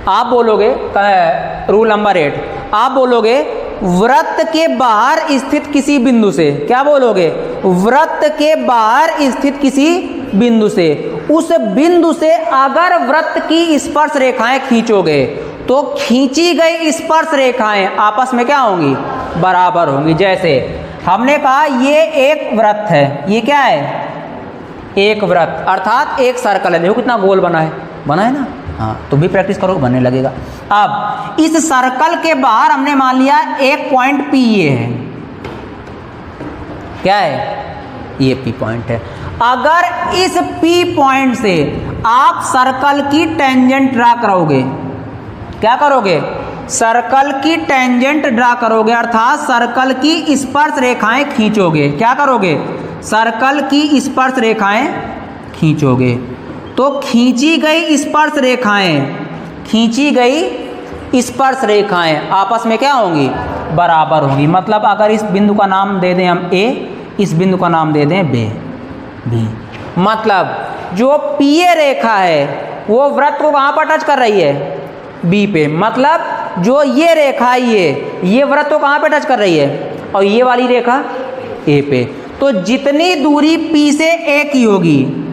आप बोलोगे rule number 8, आप बोलोगे वृत्त के बाहर स्थित किसी बिंदु से, क्या बोलोगे, वृत्त के बाहर स्थित किसी बिंदु से, उस बिंदु से अगर वृत्त की स्पर्श रेखाएं खींचोगे तो खींची गई स्पर्श रेखाएं आपस में क्या होंगी, बराबर होंगी। जैसे हमने कहा ये एक वृत्त है, ये क्या है, एक वृत्त अर्थात एक सर्कल है। देखो कितना गोल बना है ना, हाँ, तो भी प्रैक्टिस करो बनने लगेगा। अब इस सर्कल के बाहर हमने मान लिया एक पॉइंट P ये है, क्या है, ये P पॉइंट है। अगर इस P पॉइंट से आप सर्कल की टेंजेंट ड्रा करोगे, क्या करोगे, सर्कल की टेंजेंट ड्रा करोगे अर्थात सर्कल की स्पर्श रेखाएं खींचोगे, क्या करोगे, सर्कल की स्पर्श रेखाएं खींचोगे, तो खींची गई स्पर्श रेखाएं आपस में क्या होंगी, बराबर होंगी। मतलब अगर इस बिंदु का नाम दे दें हम A, इस बिंदु का नाम दे दें B, मतलब जो PA रेखा है वो वृत्त को कहाँ पर टच कर रही है, B पे, मतलब जो ये रेखा है ये वृत्त को कहाँ पे टच कर रही है, और ये वाली रेखा A पे। तो जितनी दूरी P से A की होगी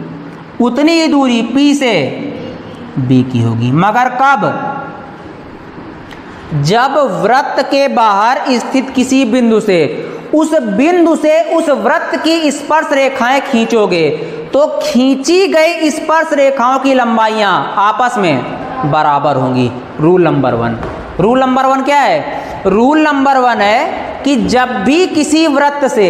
उतनी ही दूरी P से B की होगी, मगर कब, जब वृत्त के बाहर स्थित किसी बिंदु से उस वृत्त की स्पर्श रेखाएं खींचोगे तो खींची गई स्पर्श रेखाओं की लंबाइयां आपस में बराबर होंगी। रूल नंबर 1, रूल नंबर 1 क्या है, रूल नंबर 1 है कि जब भी किसी वृत्त से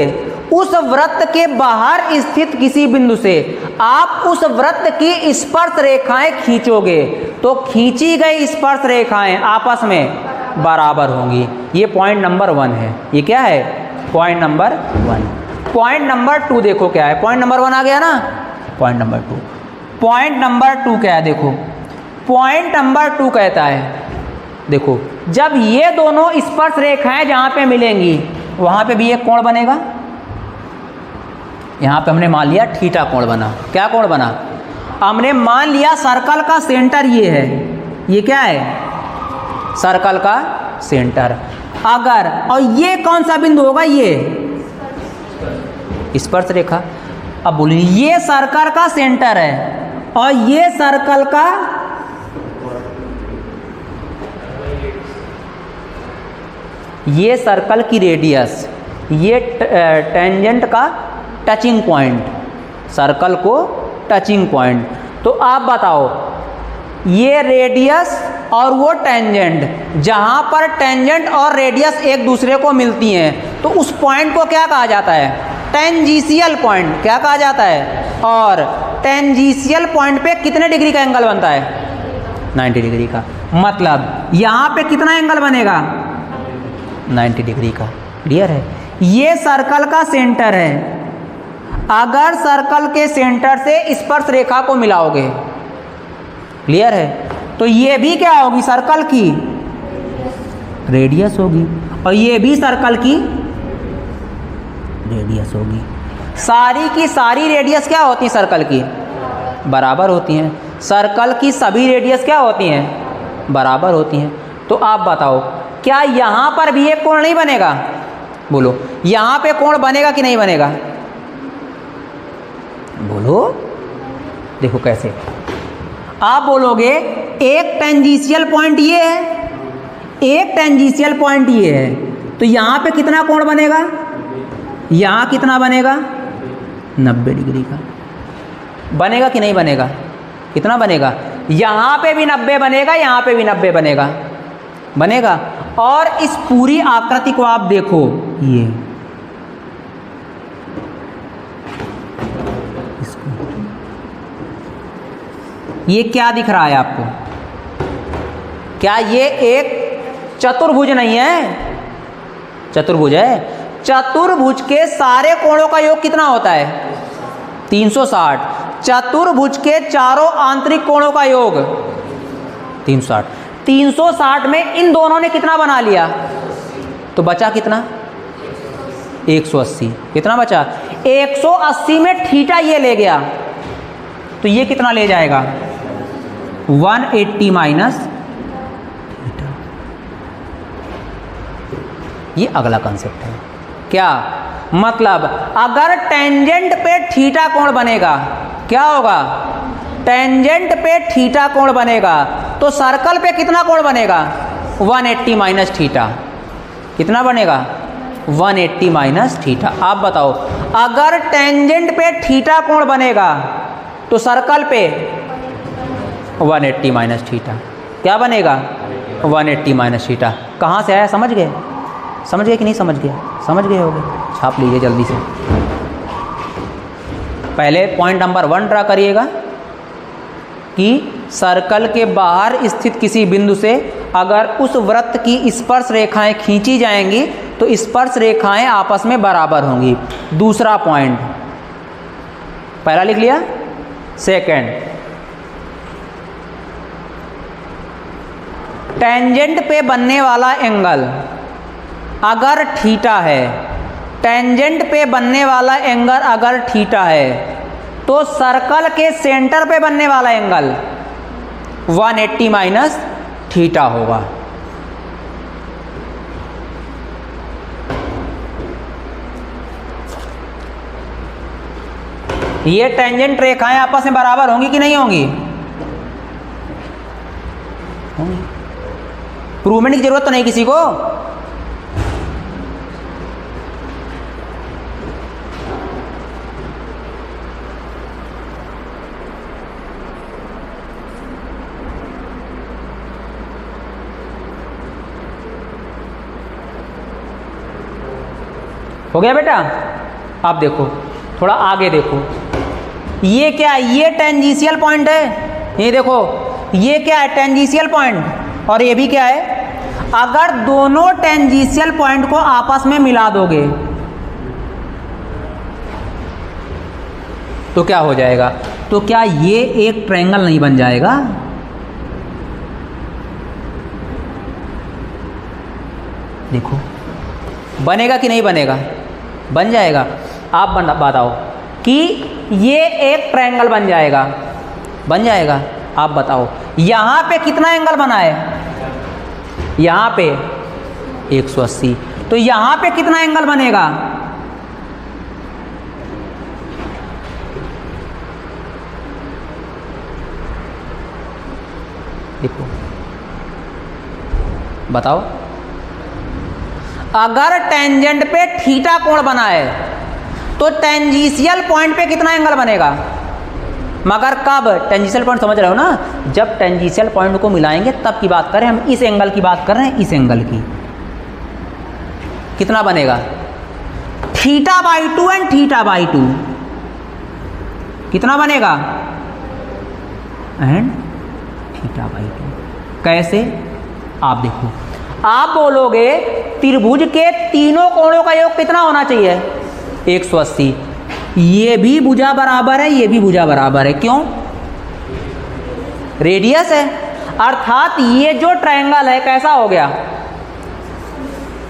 उस वृत्त के बाहर स्थित किसी बिंदु से आप उस वृत्त की स्पर्श रेखाएं खींचोगे तो खींची गई स्पर्श रेखाएं आपस में बराबर होंगी। ये पॉइंट नंबर 1 है। ये क्या है, पॉइंट नंबर 1। पॉइंट नंबर 2 देखो क्या है, पॉइंट नंबर 1 आ गया ना, पॉइंट नंबर 2, पॉइंट नंबर 2 क्या है, देखो पॉइंट नंबर 2 कहता है, देखो जब ये दोनों स्पर्श रेखाएं जहां पे मिलेंगी वहां पे भी एक कोण बनेगा। यहां पे हमने मान लिया थीटा कोण बना, क्या कोण बना, हमने मान लिया सर्कल का सेंटर ये है, ये क्या है, सर्कल का सेंटर। अगर, और ये कौन सा बिंदु होगा, ये स्पर्श रेखा। अब बोलिए ये सर्कल का सेंटर है और ये सर्कल का, ये सर्कल की रेडियस, ये टेंजेंट का टचिंग पॉइंट, सर्कल को टचिंग पॉइंट। तो आप बताओ ये रेडियस और वो टेंजेंट, जहां पर टेंजेंट और रेडियस एक दूसरे को मिलती हैं तो उस पॉइंट को क्या कहा जाता है, टेंजेंशियल पॉइंट, क्या कहा जाता है। और टेंजेंशियल पॉइंट पे कितने डिग्री का एंगल बनता है, 90 डिग्री का। मतलब यहां पे कितना एंगल बनेगा, 90 डिग्री का। क्लियर है। ये सर्कल का सेंटर है, अगर सर्कल के सेंटर से स्पर्श रेखा को मिलाओगे, क्लियर है, तो ये भी क्या होगी, सर्कल की रेडियस होगी और ये भी सर्कल की रेडियस होगी। सारी की सारी रेडियस क्या होती है, सर्कल की बराबर होती हैं। सर्कल की सभी रेडियस क्या होती हैं, बराबर होती हैं। तो आप बताओ क्या यहां पर भी एक कोण नहीं बनेगा, बोलो यहां पे कोण बनेगा कि नहीं बनेगा, बोलो। देखो कैसे, आप बोलोगे एक टेंजेंशियल पॉइंट ये है, एक टेंजेंशियल पॉइंट ये है, तो यहां पे कितना कोण बनेगा, यहां कितना बनेगा, 90 डिग्री का बनेगा कि नहीं बनेगा, कितना बनेगा, यहां पे भी 90 बनेगा, यहां पे भी 90 बनेगा, बनेगा। और इस पूरी आकृति को आप देखो, ये क्या दिख रहा है आपको, क्या ये एक चतुर्भुज नहीं है, चतुर्भुज है। चतुर्भुज के सारे कोणों का योग कितना होता है, 360। चतुर्भुज के चारों आंतरिक कोणों का योग 360। 360 में इन दोनों ने कितना बना लिया, तो बचा कितना, 180। कितना बचा, 180 में थीटा ये ले गया, तो ये कितना ले जाएगा, 180 माइनस ये अगला कंसेप्ट है। क्या मतलब अगर टेंजेंट पे थीटा कोण बनेगा, क्या होगा, टेंजेंट पे थीटा कोण बनेगा, तो सर्कल पे कितना कोण बनेगा, 180 माइनस थीटा। कितना बनेगा, 180 माइनस थीटा। आप बताओ अगर टेंजेंट पे थीटा कोण बनेगा तो सर्कल पे 180 माइनस थीटा। क्या बनेगा, 180 माइनस थीटा। कहाँ से आया, समझ गए, समझ गए कि नहीं समझ गए, समझ गए होगे, छाप लीजिए जल्दी से। पहले पॉइंट नंबर 1 ड्रा करिएगा कि सर्कल के बाहर स्थित किसी बिंदु से अगर उस वृत्त की स्पर्श रेखाएं खींची जाएंगी तो स्पर्श रेखाएं आपस में बराबर होंगी। दूसरा पॉइंट, पहला लिख लिया, सेकंड, टेंजेंट पे बनने वाला एंगल अगर थीटा है, टेंजेंट पे बनने वाला एंगल अगर थीटा है तो सर्कल के सेंटर पे बनने वाला एंगल 180 माइनस थीटा होगा। ये टेंजेंट रेखाएं आपस में बराबर होंगी कि नहीं होंगी, होंगी। प्रूवमेंट की जरूरत तो नहीं किसी को। हो गया बेटा। आप देखो, थोड़ा आगे देखो, ये क्या है, ये टेंजेंशियल पॉइंट है, ये देखो ये क्या है, टेंजेंशियल पॉइंट, और ये भी क्या है। अगर दोनों टेंजेंशियल पॉइंट को आपस में मिला दोगे तो क्या हो जाएगा, तो क्या ये एक ट्रायंगल नहीं बन जाएगा। देखो बनेगा कि नहीं बनेगा, बन जाएगा। आप बताओ कि ये एक ट्रायंगल बन जाएगा, बन जाएगा। आप बताओ यहां पे कितना एंगल बना है, यहां पे 180, तो यहां पे कितना एंगल बनेगा, देखो बताओ। अगर टेंजेंट पे थीटा कोण बना है तो टेंजेंशियल पॉइंट पे कितना एंगल बनेगा, मगर कब, टेंजेंशियल पॉइंट समझ रहे हो ना, जब टेंजेंशियल पॉइंट को मिलाएंगे तब की बात करें हम। इस एंगल की बात कर रहे हैं, इस एंगल की। कितना बनेगा, θ/2 एंड θ/2 कितना बनेगा, एंड θ/2। कैसे, आप देखो, आप बोलोगे त्रिभुज के तीनों कोणों का योग कितना होना चाहिए, 180। ये भी भुजा बराबर है, ये भी भुजा बराबर है, क्यों, रेडियस है। अर्थात ये जो ट्रायंगल है कैसा हो गया,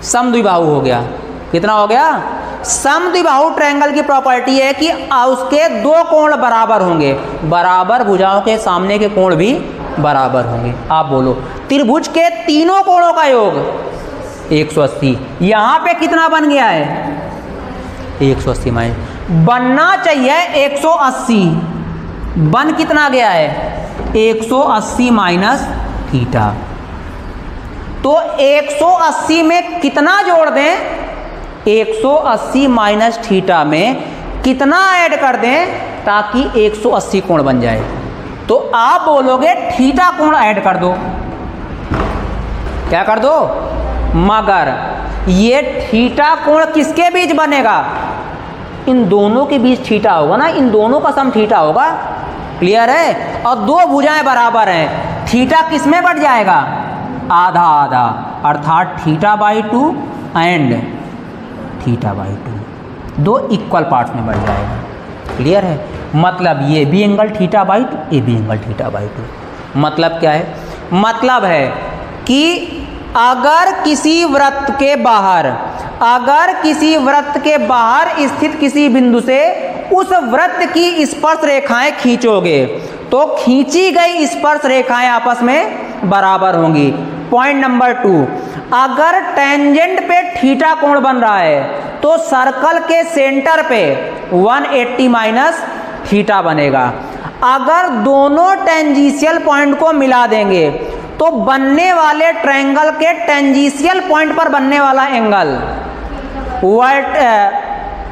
समद्विबाहु हो गया। कितना हो गया, समद्विबाहु ट्रायंगल की प्रॉपर्टी है कि उसके दो कोण बराबर होंगे, बराबर भुजाओं के सामने के कोण भी बराबर होंगे। आप बोलो त्रिभुज के तीनों कोणों का योग 180, यहां पे कितना बन गया है, 180 माइनस, बनना चाहिए 180, बन कितना गया है, 180 माइनस थीटा। तो 180 में कितना जोड़ दें, 180 माइनस थीटा में कितना ऐड कर दें ताकि 180 कोण बन जाए। तो आप बोलोगे थीटा कोण ऐड कर दो, क्या कर दो, मगर ये थीटा कोण किसके बीच बनेगा, इन दोनों के बीच थीटा होगा ना, इन दोनों का सम थीटा होगा। क्लियर है। और दो भुजाएं बराबर हैं, थीटा किस में बढ़ जाएगा, आधा आधा, अर्थात θ/2 एंड θ/2 दो इक्वल पार्ट्स में बढ़ जाएगा। क्लियर है। मतलब ये भी एंगल θ/2, ये भी एंगल θ/2। मतलब क्या है, मतलब है कि अगर किसी वृत्त के बाहर, अगर किसी वृत्त के बाहर स्थित किसी बिंदु से उस वृत्त की स्पर्श रेखाएं खींचोगे तो खींची गई स्पर्श रेखाएं आपस में बराबर होंगी। पॉइंट नंबर 2, अगर टेंजेंट पे थीटा कोण बन रहा है तो सर्कल के सेंटर पे 180 माइनस थीटा बनेगा। अगर दोनों टेंजेंशियल पॉइंट को मिला देंगे तो बनने वाले ट्रायंगल के टेंजेंशियल पॉइंट पर बनने वाला एंगल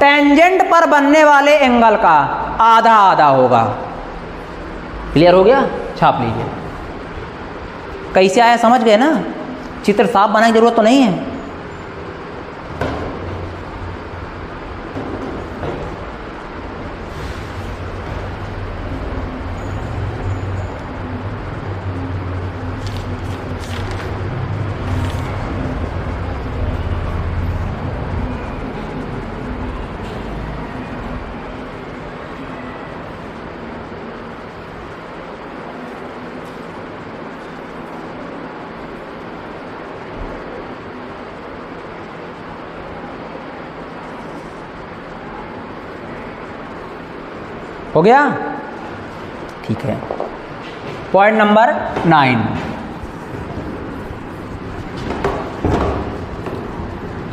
टेंजेंट पर बनने वाले एंगल का आधा आधा होगा। क्लियर हो गया? छाप लीजिए। कैसे आया समझ गए ना? चित्र साफ बनाने की जरूरत तो नहीं है। हो गया? ठीक है। पॉइंट नंबर 9,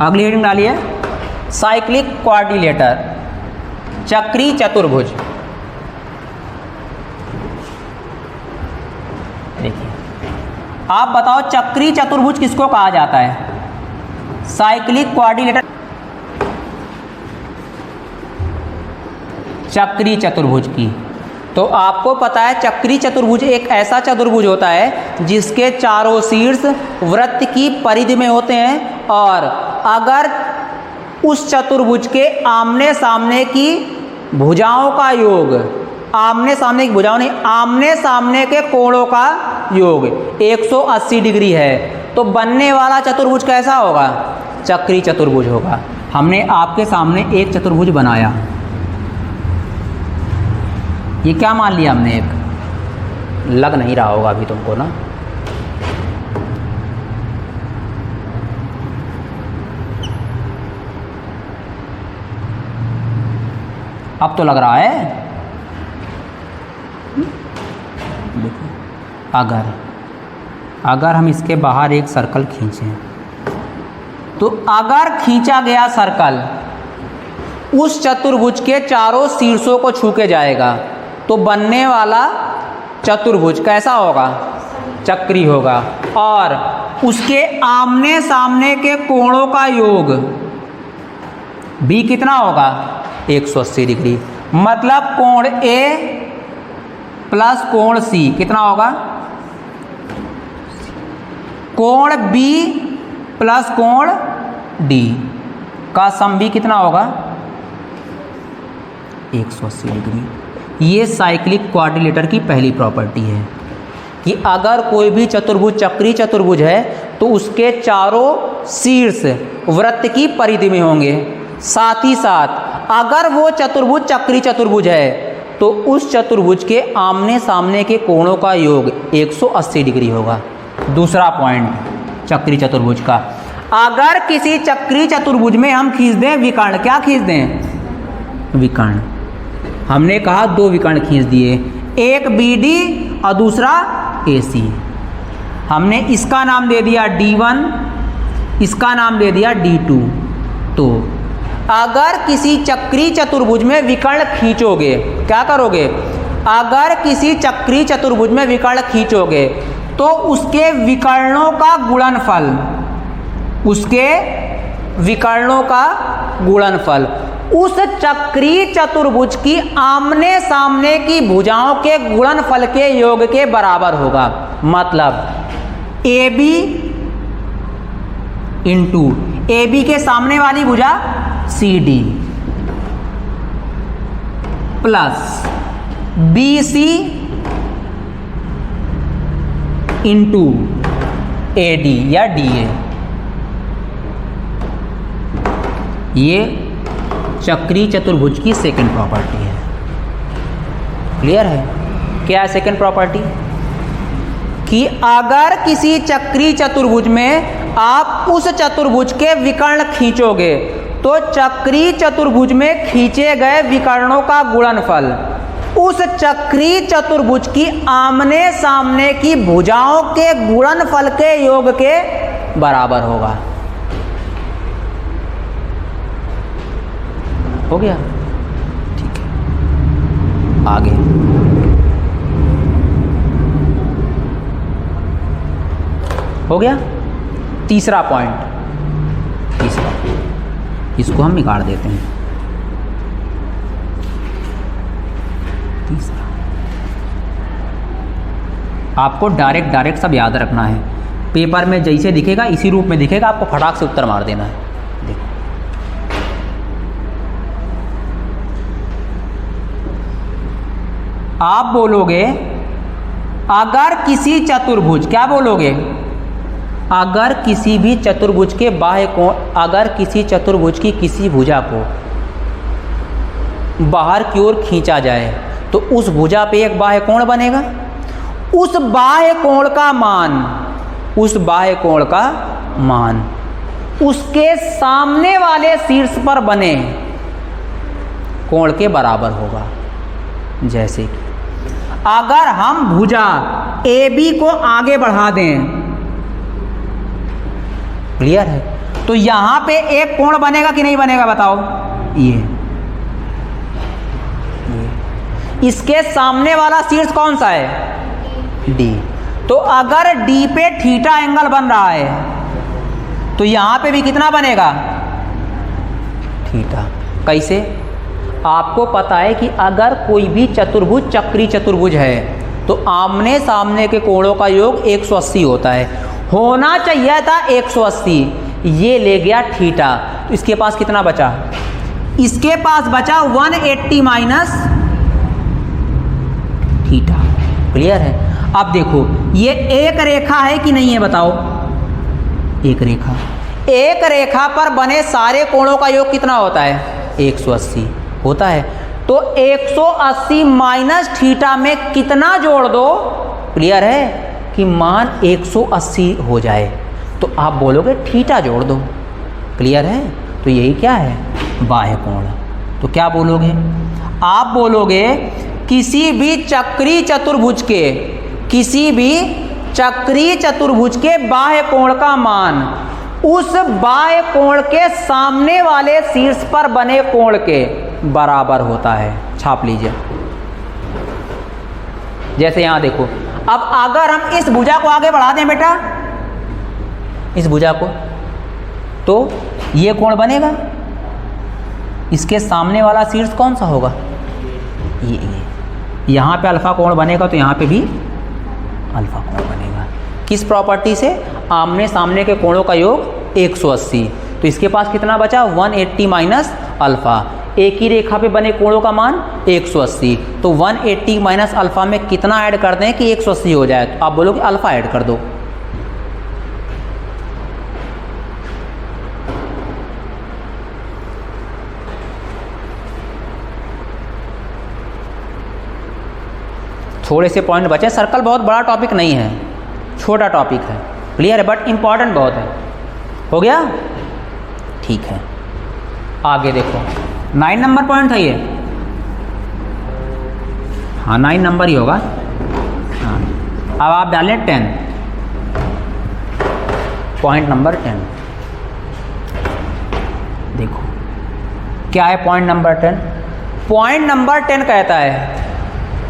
अगली हेडिंग डालिए, साइक्लिक क्वाड्रिलेटर, चक्री चतुर्भुज। देखिए, आप बताओ चक्री चतुर्भुज किसको कहा जाता है? साइक्लिक क्वाड्रिलेटर, चक्री चतुर्भुज की। तो आपको पता है चक्री चतुर्भुज एक ऐसा चतुर्भुज होता है जिसके चारों शीर्ष वृत्त की परिधि में होते हैं, और अगर उस चतुर्भुज के आमने सामने की भुजाओं का योग, आमने सामने की भुजाओं नहीं, आमने सामने के कोणों का योग 180 डिग्री है, तो बनने वाला चतुर्भुज कैसा होगा? चक्री चतुर्भुज होगा। हमने आपके सामने एक चतुर्भुज बनाया, ये क्या मान लिया हमने? एक लग नहीं रहा होगा अभी तुमको ना? अब तो लग रहा है। देखो, अगर हम इसके बाहर एक सर्कल खींचें, तो अगर खींचा गया सर्कल उस चतुर्भुज के चारों शीर्षों को छू के जाएगा तो बनने वाला चतुर्भुज कैसा होगा? चक्री होगा। और उसके आमने सामने के कोणों का योग भी कितना होगा? 180 डिग्री। मतलब कोण A प्लस कोण C कितना होगा? कोण B प्लस कोण D का सम भी कितना होगा? 180 डिग्री। ये साइक्लिक क्वाड्रिलेटर की पहली प्रॉपर्टी है कि अगर कोई भी चतुर्भुज चक्री चतुर्भुज है तो उसके चारों शीर्ष वृत्त की परिधि में होंगे। साथ ही साथ अगर वो चतुर्भुज चक्री चतुर्भुज है तो उस चतुर्भुज के आमने सामने के कोणों का योग 180 डिग्री होगा। दूसरा पॉइंट चक्री चतुर्भुज का, अगर किसी चक्री चतुर्भुज में हम खींच दें विकर्ण, क्या खींच दें? विकर्ण। हमने कहा दो विकर्ण खींच दिए, एक BD और दूसरा AC। हमने इसका नाम दे दिया D1, इसका नाम दे दिया D2। तो अगर किसी चक्री चतुर्भुज में विकर्ण खींचोगे, क्या करोगे? अगर किसी चक्री चतुर्भुज में विकर्ण खींचोगे तो उसके विकर्णों का गुणनफल, उसके विकर्णों का गुणनफल उस चक्री चतुर्भुज की आमने सामने की भुजाओं के गुणनफल के योग के बराबर होगा। मतलब AB इंटू AB के सामने वाली भुजा CD plus BC into AD या DA। ये चक्री चतुर्भुज की सेकंड प्रॉपर्टी है। क्लियर है? क्या है सेकंड प्रॉपर्टी? कि अगर किसी चक्री चतुर्भुज में आप उस चतुर्भुज के विकर्ण खींचोगे तो चक्री चतुर्भुज में खींचे गए विकर्णों का गुणनफल उस चक्री चतुर्भुज की आमने सामने की भुजाओं के गुणनफल के योग के बराबर होगा। हो गया, ठीक है। आगे हो गया। तीसरा पॉइंट, तीसरा, इसको हम निकाल देते हैं। तीसरा आपको डायरेक्ट सब याद रखना है। पेपर में जैसे दिखेगा इसी रूप में दिखेगा, आपको फटाक से उत्तर मार देना है। देखो, आप बोलोगे अगर किसी चतुर्भुज, क्या बोलोगे? अगर किसी भी चतुर्भुज के बाह्य कोण, अगर किसी चतुर्भुज की किसी भुजा को बाहर की ओर खींचा जाए तो उस भुजा पे एक बाह्य कोण बनेगा। उस बाह्य कोण का मान, उस बाह्य कोण का मान उसके सामने वाले शीर्ष पर बने कोण के बराबर होगा। जैसे कि अगर हम भुजा AB को आगे बढ़ा दें, क्लियर है, तो यहां पे एक कोण बनेगा कि नहीं बनेगा बताओ? ये इसके सामने वाला शीर्ष कौन सा है? D। तो अगर D पे थीटा एंगल बन रहा है तो यहां पे भी कितना बनेगा? थीटा। कैसे? आपको पता है कि अगर कोई भी चतुर्भुज चक्री चतुर्भुज है तो आमने सामने के कोणों का योग 180 होता है। होना चाहिए था 180, ये ले गया थीटा, तो इसके पास कितना बचा? इसके पास बचा 180 माइनस थीटा। क्लियर है? अब देखो, ये एक रेखा है कि नहीं है बताओ? एक रेखा। एक रेखा पर बने सारे कोणों का योग कितना होता है? 180 होता है। तो 180 माइनस थीटा में कितना जोड़ दो, क्लियर है, कि मान 180 हो जाए, तो आप बोलोगे थीटा जोड़ दो। क्लियर है? तो यही क्या है? बाह्य कोण। तो क्या बोलोगे? आप बोलोगे किसी भी चक्री चतुर्भुज के, किसी भी चक्री चतुर्भुज के बाह्य कोण का मान उस बाह्य कोण के सामने वाले शीर्ष पर बने कोण के बराबर होता है। छाप लीजिए। जैसे यहां देखो, अब अगर हम इस भुजा को आगे बढ़ा दें बेटा, इस भुजा को, तो ये कोण बनेगा। इसके सामने वाला शीर्ष कौन सा होगा? ये यहां पे अल्फा कोण बनेगा, तो यहां पे भी अल्फा कोण बनेगा। किस प्रॉपर्टी से? आमने सामने के कोणों का योग 180, तो इसके पास कितना बचा? 180 माइनस अल्फा। एक ही रेखा पे बने कोणों का मान 180, तो 180 माइनस अल्फा में कितना ऐड कर दें कि 180 हो जाए? तो आप बोलोगे अल्फा ऐड कर दो। थोड़े से पॉइंट बचे। सर्कल बहुत बड़ा टॉपिक नहीं है, छोटा टॉपिक है। क्लियर है? बट इंपॉर्टेंट बहुत है। हो गया? ठीक है। आगे देखो, 9 नंबर पॉइंट है ये। हाँ, 9 नंबर ही होगा। हाँ, अब आप डालें 10, पॉइंट नंबर 10। देखो क्या है पॉइंट नंबर 10। पॉइंट नंबर 10 कहता है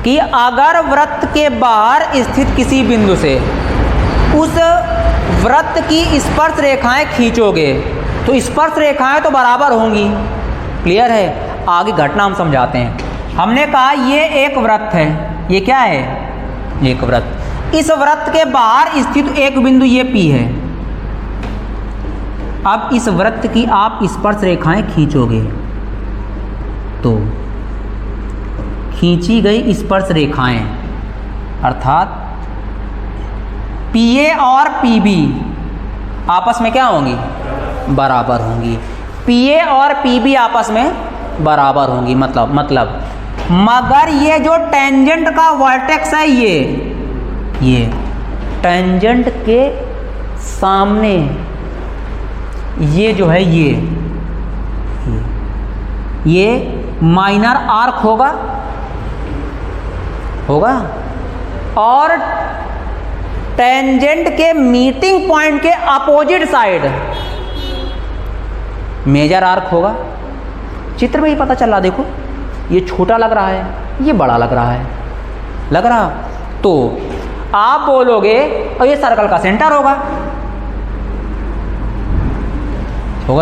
कि अगर वृत्त के बाहर स्थित किसी बिंदु से उस वृत्त की स्पर्श रेखाएं खींचोगे तो स्पर्श रेखाएं तो बराबर होंगी। क्लियर है? आगे घटना हम समझाते हैं। हमने कहा ये एक वृत्त है, ये क्या है? एक वृत्त। इस वृत्त के बाहर स्थित एक बिंदु ये P है। अब इस वृत्त की आप स्पर्श रेखाएं खींचोगे तो खींची गई स्पर्श रेखाएं अर्थात PA और PB आपस में क्या होंगी? बराबर होंगी। PA और PB आपस में बराबर होंगी। मतलब मगर ये जो टेंजेंट का वर्टेक्स है, ये टेंजेंट के सामने ये जो है ये माइनर आर्क होगा और टेंजेंट के मीटिंग पॉइंट के अपोजिट साइड मेजर आर्क होगा। चित्र में ही पता चल रहा, देखो ये छोटा लग रहा है, ये बड़ा लग रहा है, लग रहा। तो आप बोलोगे और ये सर्कल का सेंटर होगा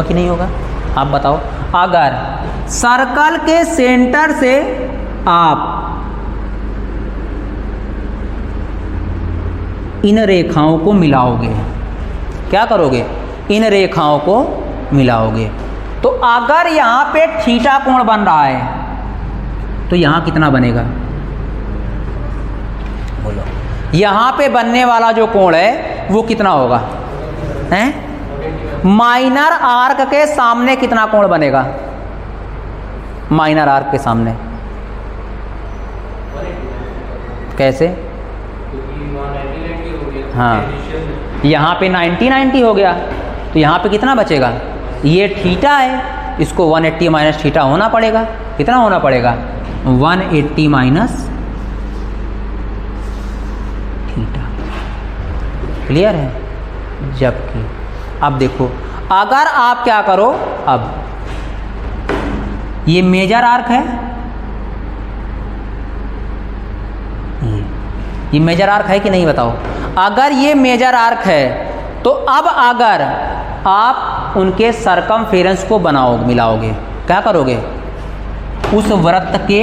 कि नहीं होगा? आप बताओ। अगर सर्कल के सेंटर से आप इन रेखाओं को मिलाओगे, क्या करोगे? इन रेखाओं को मिलाओगे, तो अगर यहां पे थीटा कोण बन रहा है तो यहां कितना बनेगा? बोलो। यहां पे बनने वाला जो कोण है वो कितना होगा? हैं? माइनर आर्क के सामने कितना कोण बनेगा? माइनर आर्क के सामने कैसे? हाँ, यहाँ पे 90-90 हो गया, तो यहाँ पे कितना बचेगा? ये थीटा है, इसको 180 माइनस थीटा होना पड़ेगा। कितना होना पड़ेगा? 180 माइनस थीटा। क्लियर है? जबकि अब देखो, अगर आप क्या करो, अब ये मेजर आर्क है, ये मेजर आर्क है कि नहीं बताओ? अगर ये मेजर आर्क है तो अब अगर आप उनके सरकमफेरेंस को मिलाओगे, क्या करोगे? उस वृत्त के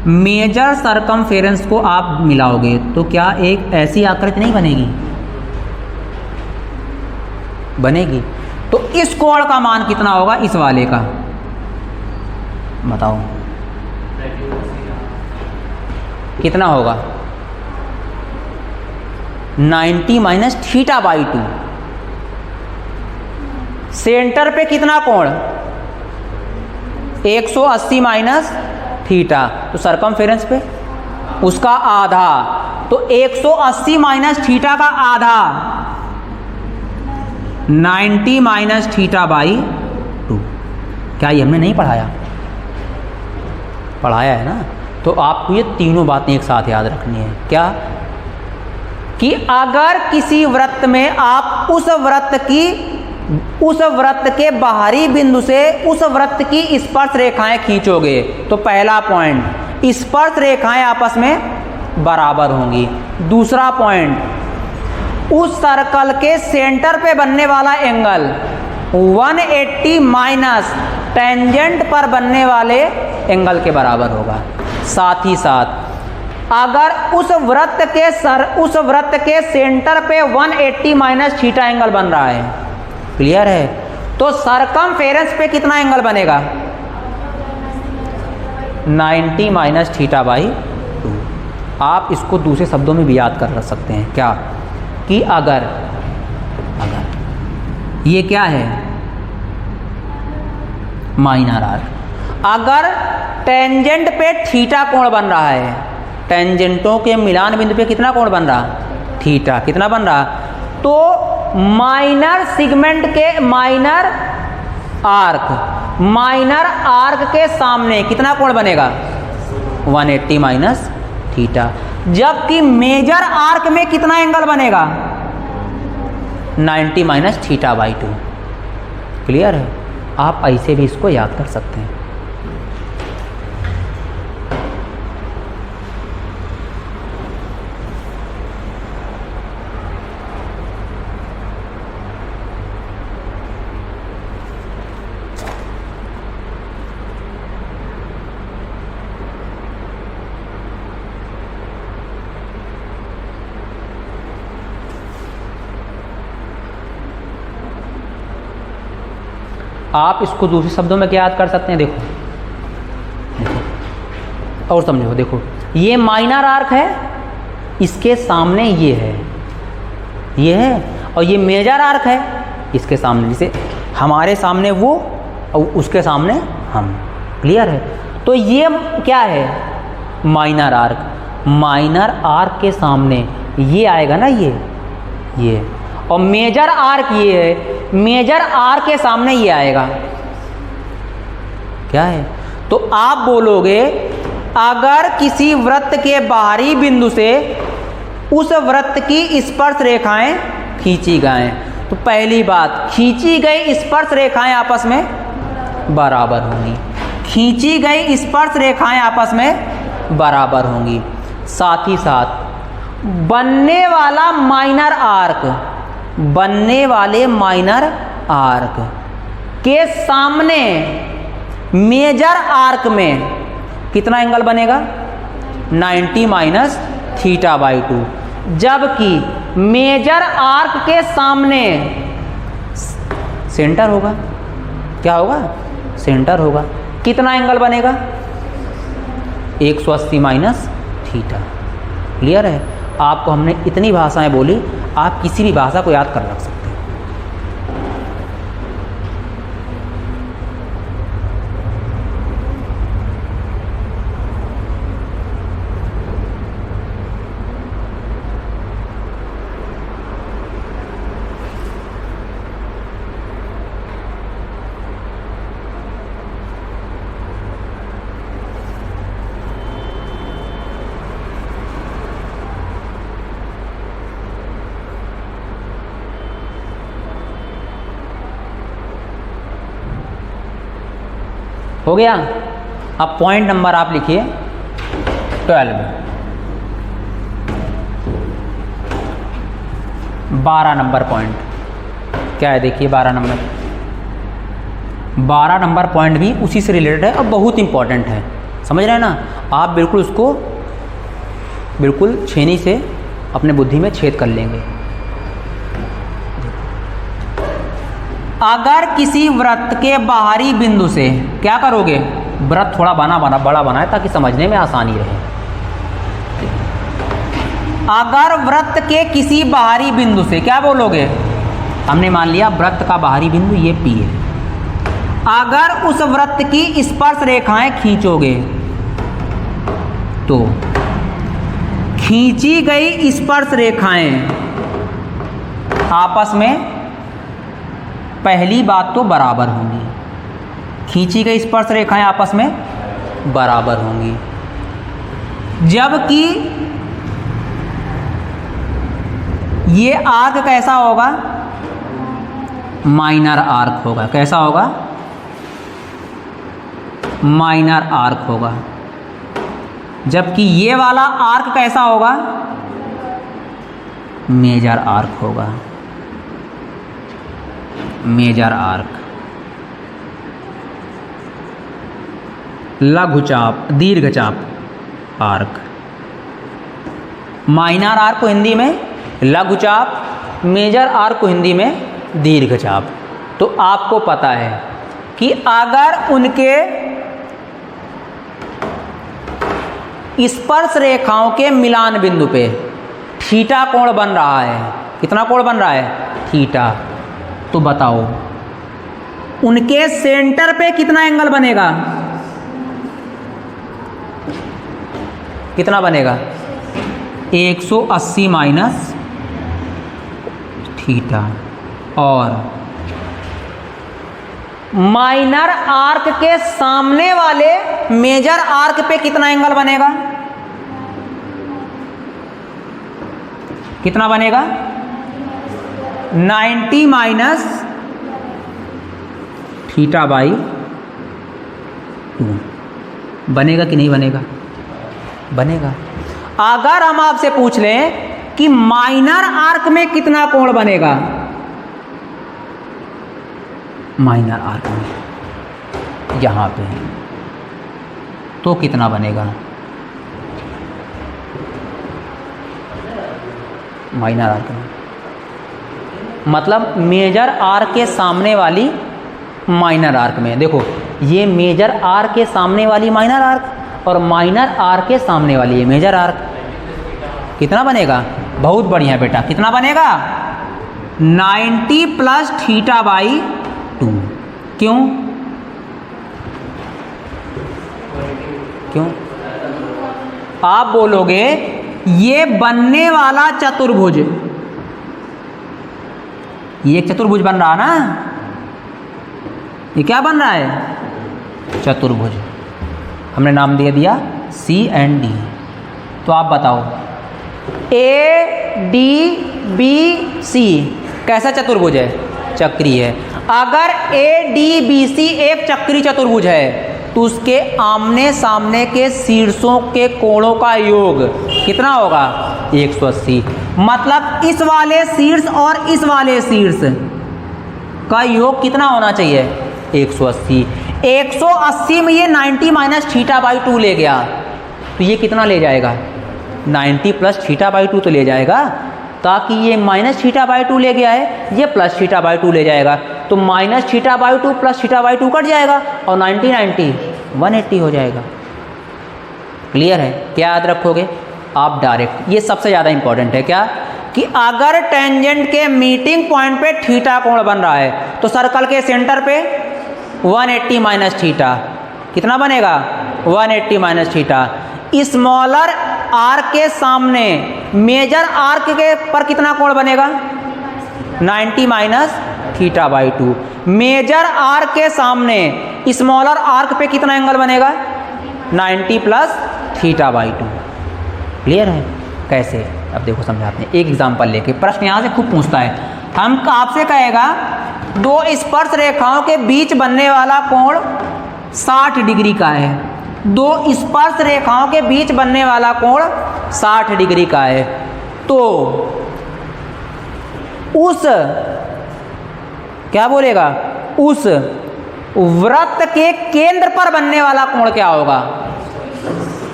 मेजर सरकमफेरेंस को आप मिलाओगे तो क्या एक ऐसी आकृति नहीं बनेगी? बनेगी। तो इस कोण का मान कितना होगा इस वाले का? बताओ कितना होगा? 90 माइनस थीटा बाई 2। सेंटर पे कितना कोण? 180 माइनस थीटा, तो सरकमफेरेंस पे उसका आधा, तो 180 माइनस थीटा का आधा 90 माइनस थीटा बाई 2। क्या ये हमने नहीं पढ़ाया? पढ़ाया है ना। तो आपको ये तीनों बातें एक साथ याद रखनी है। क्या? कि अगर किसी वृत्त में आप उस वृत्त के बाहरी बिंदु से उस वृत्त की स्पर्श रेखाएं खींचोगे तो पहला पॉइंट, स्पर्श रेखाएं आपस में बराबर होंगी। दूसरा पॉइंट, उस सर्कल के सेंटर पे बनने वाला एंगल 180 माइनस टेंजेंट पर बनने वाले एंगल के बराबर होगा। साथ ही साथ अगर उस वृत्त के सेंटर पे 180 माइनस थीटा एंगल बन रहा है, क्लियर है, तो सरकमफेरेंस पे कितना एंगल बनेगा? 90 माइनस थीटा बाई 2। आप इसको दूसरे शब्दों में भी याद कर सकते हैं। क्या? कि अगर ये क्या है? Minor arc. अगर टेंजेंट पे थीटा कोण बन रहा है, टेंजेंटों के मिलान बिंदु पे कितना कोण बन रहा? थीटा। कितना बन रहा? तो माइनर सेगमेंट के माइनर आर्क के सामने कितना कोण बनेगा? 180 माइनस थीटा। जबकि मेजर आर्क में कितना एंगल बनेगा? 90 माइनस थीटा बाई 2। क्लियर है? आप ऐसे भी इसको याद कर सकते हैं। आप इसको दूसरे शब्दों में क्या याद कर सकते हैं? देखो और समझो। देखो, ये माइनर आर्क है, इसके सामने ये है और ये मेजर आर्क है, इसके सामने, जैसे हमारे सामने वो और उसके सामने हम। क्लियर है? तो ये क्या है? Minor arc. माइनर आर्क के सामने ये आएगा ना, ये और मेजर आर्क ये है, मेजर आर्क के सामने ये आएगा। क्या है? तो आप बोलोगे अगर किसी वृत्त के बाहरी बिंदु से उस वृत्त की स्पर्श रेखाएं खींची गए। तो पहली बात, खींची गई स्पर्श रेखाएं आपस में बराबर होंगी, खींची गई स्पर्श रेखाएं आपस में बराबर होंगी। साथ ही साथ बनने वाला माइनर आर्क, बनने वाले माइनर आर्क के सामने मेजर आर्क में कितना एंगल बनेगा? 90 माइनस थीटा बाई 2। जबकि मेजर आर्क के सामने सेंटर होगा, क्या होगा? सेंटर होगा। कितना एंगल बनेगा? 180 माइनस थीटा। क्लियर है? आपको हमने इतनी भाषाएं बोली, आप किसी भी भाषा को याद कर रख सकते हैं। हो गया? अब पॉइंट नंबर आप लिखिए 12, 12 नंबर पॉइंट क्या है? देखिए 12 नंबर पॉइंट भी उसी से रिलेटेड है और बहुत इंपॉर्टेंट है। समझ रहे हैं ना? आप बिल्कुल उसको बिल्कुल छेनी से अपने बुद्धि में छेद कर लेंगे। अगर किसी वृत्त के बाहरी बिंदु से, क्या करोगे? वृत्त थोड़ा बड़ा बनाए ताकि समझने में आसानी रहे। अगर वृत्त के किसी बाहरी बिंदु से, क्या बोलोगे? हमने मान लिया वृत्त का बाहरी बिंदु ये P है। अगर उस वृत्त की स्पर्श रेखाएं खींचोगे तो खींची गई स्पर्श रेखाएं आपस में पहली बात तो बराबर होंगी, खींची गई स्पर्श रेखाएं आपस में बराबर होंगी। जबकि ये आर्क कैसा होगा? माइनर आर्क होगा। कैसा होगा? माइनर आर्क होगा। जबकि ये वाला आर्क कैसा होगा? मेजर आर्क होगा। Major arc. लघुचाप, दीर्घचाप आर्क। माइनर आर्क को हिंदी में लघुचाप, मेजर आर्क को हिंदी में दीर्घचाप। तो आपको पता है कि अगर उनके स्पर्श रेखाओं के मिलान बिंदु पे थीटा कोण बन रहा है, कितना कोण बन रहा है? थीटा। तो बताओ उनके सेंटर पे कितना एंगल बनेगा? कितना बनेगा? 180 माइनस थीटा। और माइनर आर्क के सामने वाले मेजर आर्क पे कितना एंगल बनेगा? कितना बनेगा? 90 माइनस थीटा बाई 2। बनेगा कि नहीं बनेगा? बनेगा। अगर हम आपसे पूछ लें कि माइनर आर्क में कितना कोण बनेगा? माइनर आर्क में यहां पे, तो कितना बनेगा? माइनर आर्क में मतलब मेजर आर्क के सामने वाली माइनर आर्क में। देखो ये मेजर आर्क के सामने वाली माइनर आर्क और माइनर आर्क के सामने वाली ये मेजर आर्क। कितना बनेगा? बहुत बढ़िया बेटा। कितना बनेगा? 90 प्लस थीटा बाई 2। क्यों? क्यों? आप बोलोगे ये बनने वाला चतुर्भुज, ये एक चतुर्भुज बन रहा ना, ये क्या बन रहा है? चतुर्भुज। हमने नाम दे दिया C एंड D। तो आप बताओ ADBC कैसा चतुर्भुज है? चक्रीय है। अगर ADBC एक चक्रीय चतुर्भुज है तो उसके आमने सामने के शीर्षों के कोणों का योग कितना होगा? 180। मतलब इस वाले शीर्ष और इस वाले शीर्ष का योग कितना होना चाहिए? 180। 180 में ये 90 माइनस थीटा बाई 2 ले गया तो ये कितना ले जाएगा? 90 प्लस थीटा बाई 2 तो ले जाएगा, ताकि ये माइनस थीटा बाई 2 ले गया है, ये प्लस थीटा बाई 2 ले जाएगा, तो minus theta by 2 plus theta by 2 cut जाएगा और 90 180 हो जाएगा। क्लियर है? क्या याद रखोगे आप? डायरेक्ट। ये सबसे ज़्यादा इंपॉर्टेंट है क्या कि अगर टेंजेंट के मीटिंग पॉइंट पे थीटा कोण बन रहा है तो सर्कल के सेंटर पे 180 माइनस थीटा कितना बनेगा? 180 माइनस थीटा। स्मॉलर आर्क के सामने मेजर आर्क के पर कितना कोण बनेगा? 90 minus theta by 2। Major arc के सामने स्मॉलर आर्क पे कितना एंगल बनेगा? 90 प्लस थीटा बाई 2। क्लियर है? कैसे? अब देखो समझाते हैं एक एग्जांपल लेके। प्रश्न यहाँ से खूब पूछता है। हम आपसे कहेगा दो स्पर्श रेखाओं के बीच बनने वाला कोण 60 डिग्री का है। दो स्पर्श रेखाओं के बीच बनने वाला कोण 60 डिग्री का है, तो उस क्या बोलेगा? उस वृत्त के केंद्र पर बनने वाला कोण क्या होगा?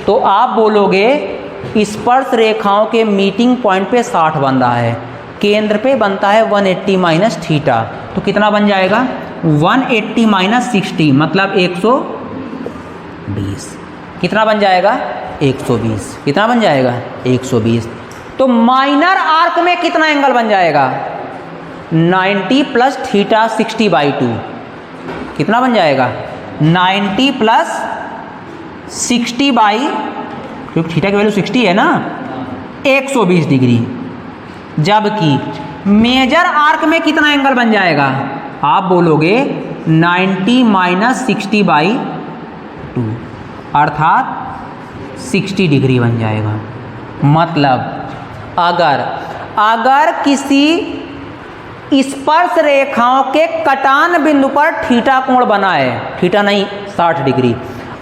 तो आप बोलोगे स्पर्श रेखाओं के मीटिंग पॉइंट पे 60 बन रहा है, केंद्र पे बनता है 180 माइनस थीटा, तो कितना बन जाएगा? 180 माइनस 60 मतलब 120। कितना बन जाएगा? 120। कितना बन जाएगा? 120। तो माइनर आर्क में कितना एंगल बन जाएगा? 90 प्लस थीटा 60 बाई 2 कितना बन जाएगा? 90 प्लस 60 बाई, क्योंकि थीटा की वैल्यू 60 है ना, 120 डिग्री। जबकि मेजर आर्क में कितना एंगल बन जाएगा? आप बोलोगे 90 माइनस 60 बाई 2 अर्थात 60 डिग्री बन जाएगा। मतलब अगर किसी स्पर्श रेखाओं के कटान बिंदु पर थीटा कोण बना है, थीटा नहीं 60 डिग्री,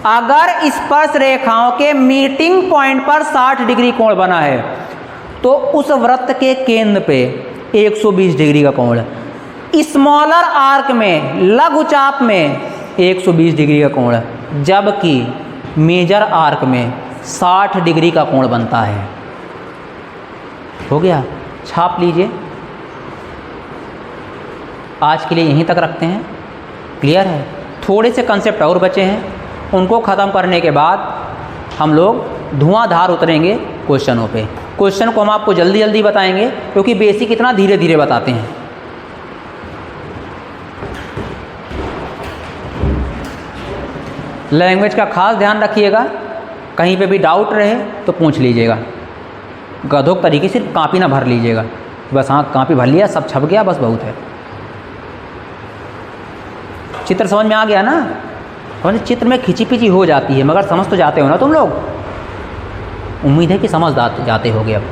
अगर स्पर्श रेखाओं के मीटिंग पॉइंट पर 60 डिग्री कोण बना है तो उस वृत्त के केंद्र पे 120 डिग्री का कोण, स्मॉलर आर्क में लघुचाप में 120 डिग्री का कोण, जबकि मेजर आर्क में 60 डिग्री का कोण बनता है। हो गया? छाप लीजिए। आज के लिए यहीं तक रखते हैं। क्लियर है? थोड़े से कंसेप्ट और बचे हैं, उनको ख़त्म करने के बाद हम लोग धुआंधार उतरेंगे क्वेश्चनों पे। क्वेश्चन को हम आपको जल्दी जल्दी बताएंगे क्योंकि बेसिक इतना धीरे धीरे बताते हैं। लैंग्वेज का खास ध्यान रखिएगा, कहीं पे भी डाउट रहे तो पूछ लीजिएगा। गधों तरीके से कॉपी ना भर लीजिएगा, बस हाँ कॉपी भर लिया सब छप गया बस बहुत है। चित्र समझ में आ गया ना? समझ, चित्र में खिंची पिची हो जाती है मगर समझ तो जाते हो ना तुम लोग। उम्मीद है कि समझ जाते होगे अब।